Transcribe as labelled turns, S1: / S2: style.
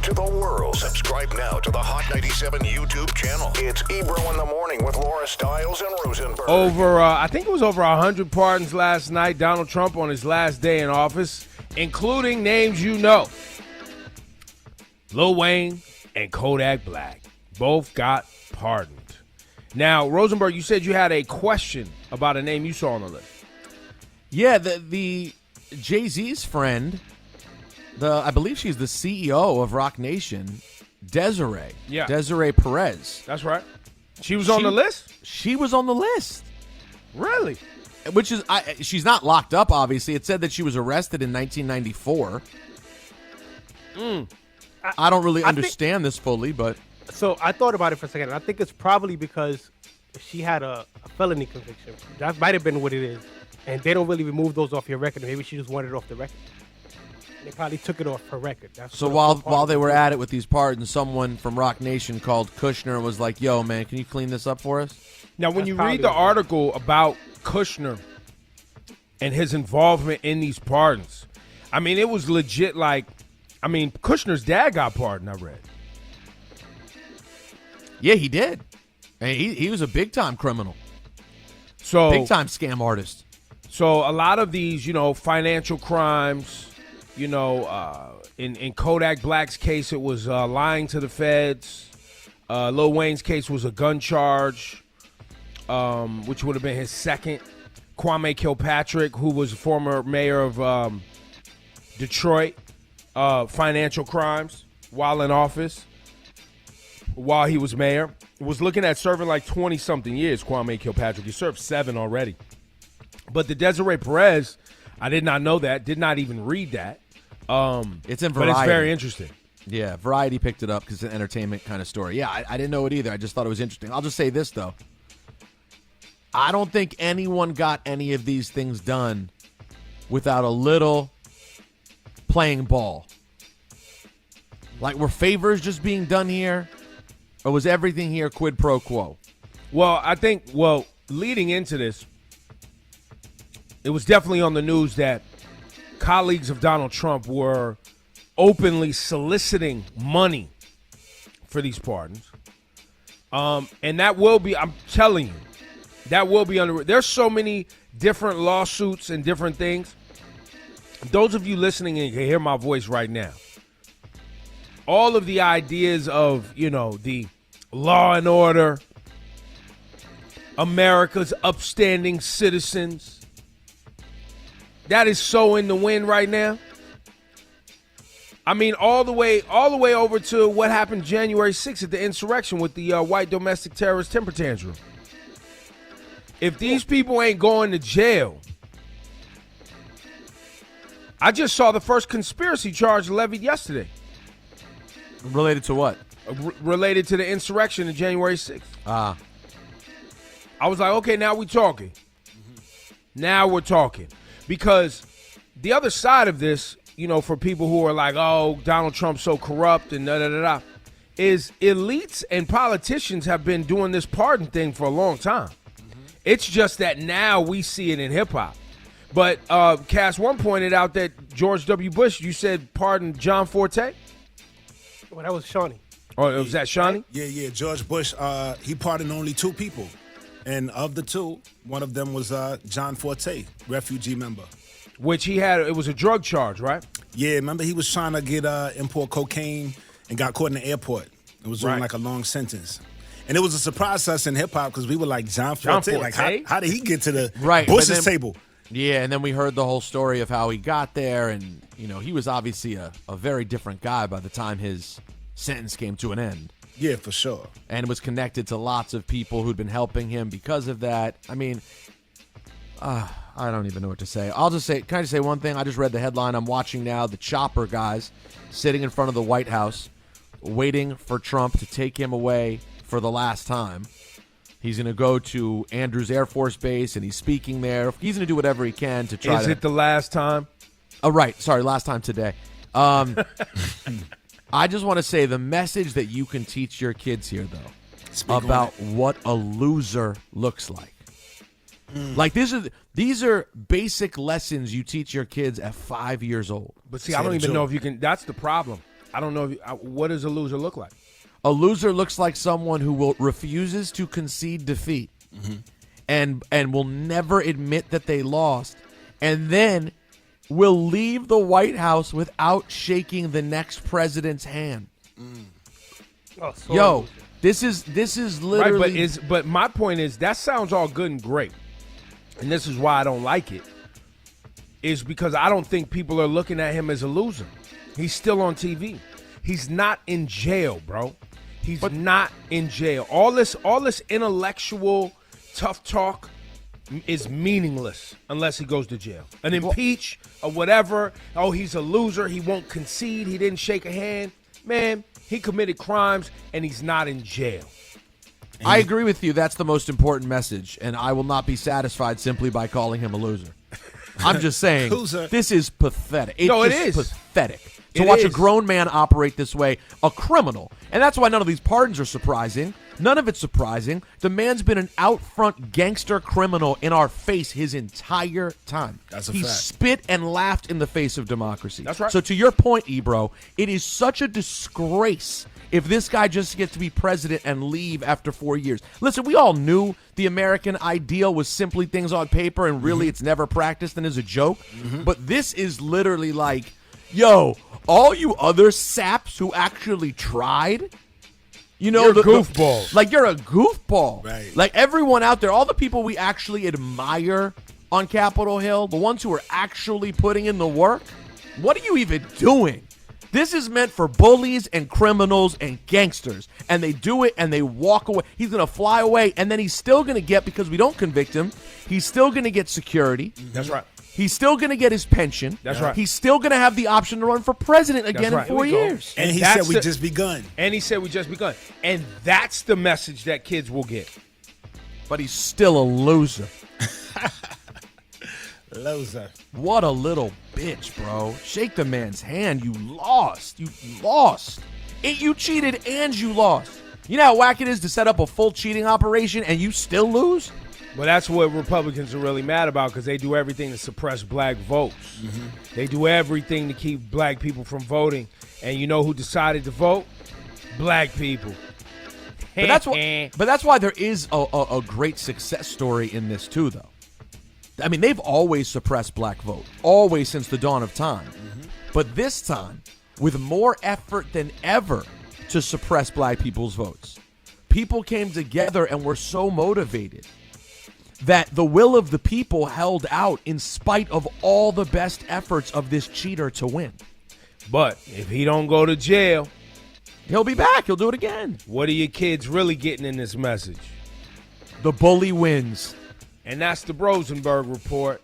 S1: to the world. Subscribe now to the Hot 97 YouTube channel. It's Ebro in the Morning with Laura Stiles and Rosenberg.
S2: I think it was over 100 pardons last night. Donald Trump on his last day in office, including names you know. Lil Wayne and Kodak Black both got pardoned. Now, Rosenberg, you said you had a question about a name you saw on the list.
S3: Yeah, the Jay-Z's friend, I believe she's the CEO of Rock Nation, Desiree.
S2: Yeah.
S3: Desiree Perez.
S2: That's right. She was on the list?
S3: She was on the list.
S2: Really?
S3: Which is, she's not locked up, obviously. It said that she was arrested in 1994. I don't really understand this fully, but...
S4: So I thought about it for a second. I think it's probably because she had a felony conviction. That might have been what it is. And they don't really remove those off your record. Maybe she just wanted it off the record. They probably took it off her record.
S3: So while they were at it with these pardons, someone from Rock Nation called Kushner and was like, yo, man, can you clean this up for us?
S2: Now, when you read the article about Kushner and his involvement in these pardons, I mean, it was legit Kushner's dad got pardoned, I read.
S3: Yeah, he did. And he was a big-time criminal.
S2: So
S3: big-time scam artist.
S2: So a lot of these, financial crimes, in Kodak Black's case, it was lying to the feds. Lil Wayne's case was a gun charge, which would have been his second. Kwame Kilpatrick, who was former mayor of Detroit, financial crimes while in office, while he was mayor. Was looking at serving like 20-something years, Kwame Kilpatrick. He served 7 already. But the Desiree Perez, I did not know that, did not even read that.
S3: It's in Variety.
S2: But it's very interesting.
S3: Yeah, Variety picked it up because it's an entertainment kind of story. Yeah, I didn't know it either. I just thought it was interesting. I'll just say this, though. I don't think anyone got any of these things done without a little playing ball. Like, were favors just being done here? Or was everything here quid pro quo?
S2: Well, I think, leading into this, it was definitely on the news that colleagues of Donald Trump were openly soliciting money for these pardons. And that will be, I'm telling you, that will be under, there's so many different lawsuits and different things. Those of you listening and can hear my voice right now, all of the ideas of, the law and order, America's upstanding citizens, that is so in the wind right now. I mean, all the way over to what happened January 6th at the insurrection with the white domestic terrorist temper tantrum. If these people ain't going to jail, I just saw the first conspiracy charge levied yesterday.
S3: Related to what?
S2: Related to the insurrection of January 6th.
S3: I
S2: was like, okay, now we're talking. Now we're talking. Because the other side of this, for people who are like, oh, Donald Trump's so corrupt and da-da-da-da, is elites and politicians have been doing this pardon thing for a long time. It's just that now we see it in hip-hop. But Cass One pointed out that George W. Bush, you said pardon John Forte?
S4: Well, that was Shawnee.
S2: Oh, was that Shawnee?
S5: Yeah. George Bush, he pardoned only 2 people. And of the 2, one of them was John Forte, refugee member.
S2: Which it was a drug charge, right?
S5: Yeah, remember he was trying to get import cocaine and got caught in the airport. It was doing like a long sentence. And it was a surprise to us in hip-hop because we were like, John Forte? Like, how did he get to the Bush's table?
S3: Yeah, and then we heard the whole story of how he got there, and, he was obviously a very different guy by the time his sentence came to an end.
S5: Yeah, for sure.
S3: And was connected to lots of people who'd been helping him because of that. I mean, I don't even know what to say. Can I just say one thing? I just read the headline. I'm watching now the chopper guys sitting in front of the White House waiting for Trump to take him away for the last time. He's going to go to Andrews Air Force Base, and he's speaking there. He's going to do whatever he can to try to...
S2: Is it the last time?
S3: Oh, right. Sorry, last time today. I just want to say the message that you can teach your kids here, though, about what a loser looks like. Like, these are basic lessons you teach your kids at 5 years old.
S2: But see, I don't even know if you can. That's the problem. I don't know. What does a loser look like?
S3: A loser looks like someone who refuses to concede defeat and will never admit that they lost, and then will leave the White House without shaking the next president's hand.
S4: Oh, so
S3: Yo, this is literally
S2: right. But my point is that sounds all good and great, and this is why I don't like it. Is because I don't think people are looking at him as a loser. He's still on TV. He's not in jail, bro. He's not in jail. All this intellectual tough talk is meaningless unless he goes to jail. An impeach or whatever. Oh, he's a loser. He won't concede. He didn't shake a hand. Man, he committed crimes and he's not in jail.
S3: I agree with you. That's the most important message, and I will not be satisfied simply by calling him a loser. I'm just saying, this is pathetic. It is pathetic to watch a grown man operate this way, a criminal. And that's why none of these pardons are surprising. None of it's surprising. The man's been an out-front gangster criminal in our face his entire time.
S5: That's a fact.
S3: He spit and laughed in the face of democracy.
S2: That's right.
S3: So to your point, Ebro, it is such a disgrace if this guy just gets to be president and leave after 4 years. Listen, we all knew the American ideal was simply things on paper and really it's never practiced and is a joke. But this is literally like, yo, all you other saps who actually tried, you know,
S2: you're a goofball.
S3: Like, you're a goofball.
S5: Right.
S3: Like, everyone out there, all the people we actually admire on Capitol Hill, the ones who are actually putting in the work, what are you even doing? This is meant for bullies and criminals and gangsters, and they do it and they walk away. He's going to fly away, and then he's still going to get, because we don't convict him, he's still going to get security.
S2: That's right.
S3: He's still going to get his pension.
S2: That's right.
S3: He's still going to have the option to run for president again in 4 years.
S5: And he said we just begun.
S2: And he said we just begun. And that's the message that kids will get.
S3: But he's still a loser.
S5: Loser.
S3: What a little bitch, bro. Shake the man's hand. You lost. You lost. You cheated and you lost. You know how whack it is to set up a full cheating operation and you still lose?
S2: Well, that's what Republicans are really mad about, because they do everything to suppress black votes. They do everything to keep black people from voting. And you know who decided to vote? Black people.
S3: But that's why there is a great success story in this too, though. I mean, they've always suppressed black vote, always since the dawn of time. But this time, with more effort than ever to suppress black people's votes, people came together and were so motivated that the will of the people held out in spite of all the best efforts of this cheater to win.
S2: But if he don't go to jail,
S3: he'll be back. He'll do it again.
S2: What are your kids really getting in this message?
S3: The bully wins.
S2: And that's the Rosenberg Report.